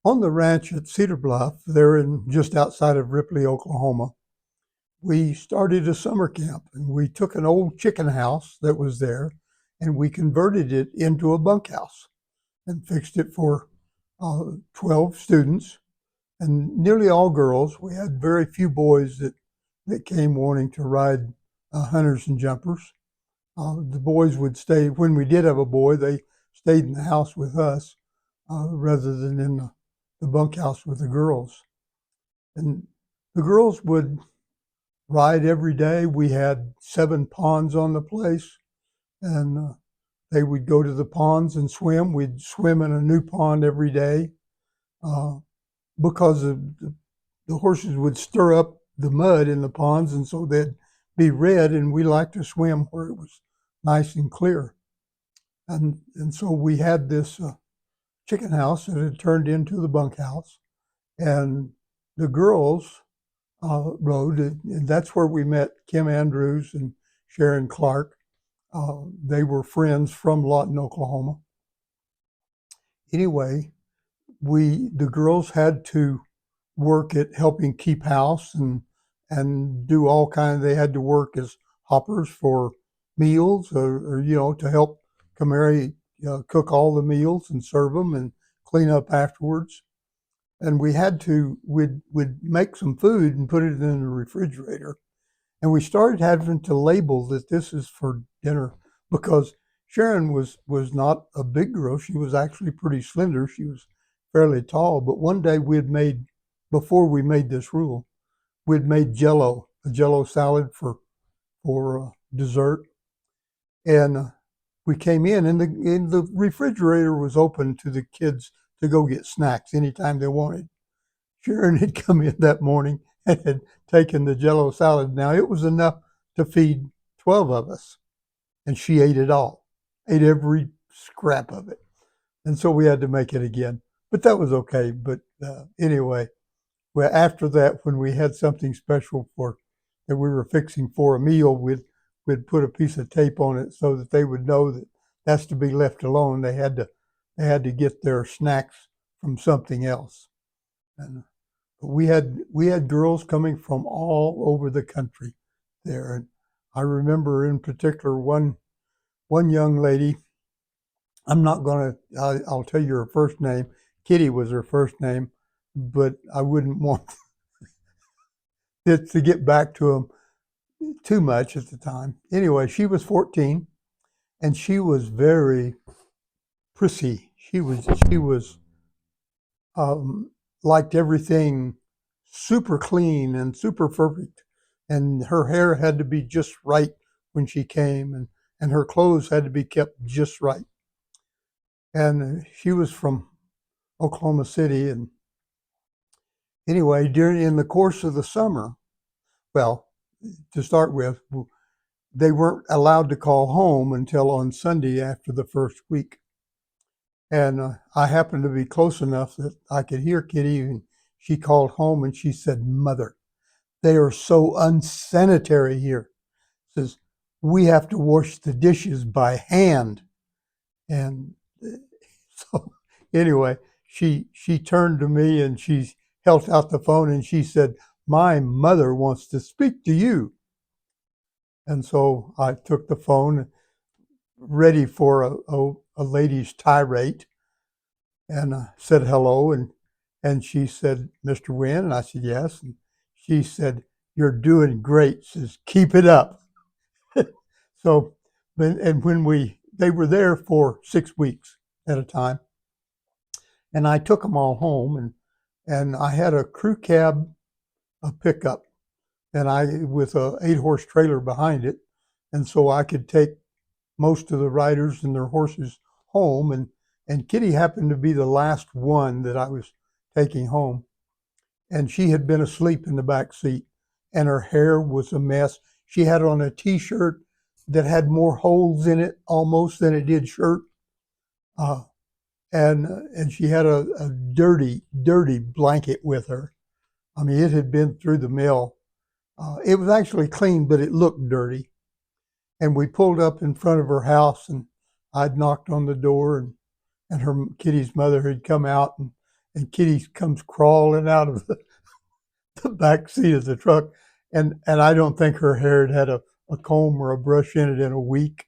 On the ranch at Cedar Bluff, there in just outside of Ripley, Oklahoma, we started a summer camp and we took an old chicken house that was there and we converted it into a bunkhouse and fixed it for 12 students and nearly all girls. We had very few boys that came wanting to ride hunters and jumpers. The boys would stay, when we did have a boy, they stayed in the house with us rather than in the bunkhouse with the girls. And the girls would ride every day. We had 7 ponds on the place, and they would go to the ponds and swim. We'd swim in a new pond every day uh, because the horses would stir up the mud in the ponds, and so they'd be red, and we liked to swim where it was nice and clear. And so we had this chicken house that had turned into the bunkhouse, and the girls rode, and that's where we met Kim Andrews and Sharon Clark. They were friends from Lawton, Oklahoma. Anyway, the girls had to work at helping keep house and do all kinds. They had to work as hoppers for meals, or to help Kamari cook all the meals and serve them and clean up afterwards. And we'd make some food and put it in the refrigerator. And we started having to label that this is for dinner because Sharon was not a big girl. She was actually pretty slender. She was fairly tall. But one day before we made this rule, we'd made a Jello salad for dessert. And we came in, and the refrigerator was open to the kids to go get snacks anytime they wanted. Sharon had come in that morning and had taken the Jello salad. Now it was enough to feed 12 of us, and she ate it all, ate every scrap of it. And so we had to make it again, but that was okay. But anyway, well, after that, when we had something special that we were fixing for a meal, we'd put a piece of tape on it so that they would know that that's to be left alone. They had to get their snacks from something else. And we had girls coming from all over the country there. And I remember in particular one young lady. I'm not going to. I'll tell you her first name. Kitty was her first name, but I wouldn't want it to get back to them too much at the time. Anyway, she was 14, and she was very prissy. She was liked everything super clean and super perfect, and her hair had to be just right when she came, and her clothes had to be kept just right. And she was from Oklahoma City, and anyway, in the course of the summer, well, to start with, they weren't allowed to call home until on Sunday after the first week. And I happened to be close enough that I could hear Kitty, and she called home and she said, "Mother, they are so unsanitary here." Says, "We have to wash the dishes by hand." And so anyway, she turned to me and she held out the phone and she said, "My mother wants to speak to you." And so I took the phone, ready for a lady's tirade, and said hello. And she said, "Mr. Wynn?" And I said, "Yes." And she said, "You're doing great." She says, "Keep it up." So, and they were there for 6 weeks at a time, and I took them all home, and I had a crew cab, a pickup, and with a 8-horse trailer behind it, and so I could take most of the riders and their horses home, and Kitty happened to be the last one that I was taking home, and she had been asleep in the back seat, and her hair was a mess. She had on a T-shirt that had more holes in it almost than it did shirt, uh, and she had a dirty blanket with her. I mean, it had been through the mill. It was actually clean, but it looked dirty. And we pulled up in front of her house, and I'd knocked on the door, and Kitty's mother had come out, and Kitty comes crawling out of the back seat of the truck, and I don't think her hair had a comb or a brush in it in a week.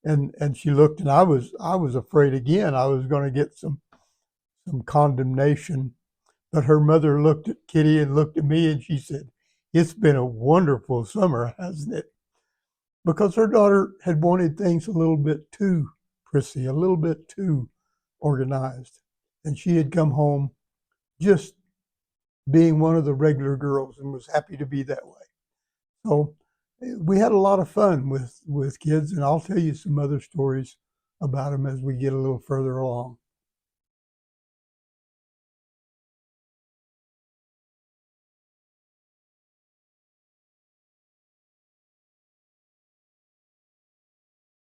And she looked, and I was afraid again I was going to get some condemnation. But her mother looked at Kitty and looked at me, and she said, "It's been a wonderful summer, hasn't it?" Because her daughter had wanted things a little bit too prissy, a little bit too organized. And she had come home just being one of the regular girls and was happy to be that way. So we had a lot of fun with kids, and I'll tell you some other stories about them as we get a little further along.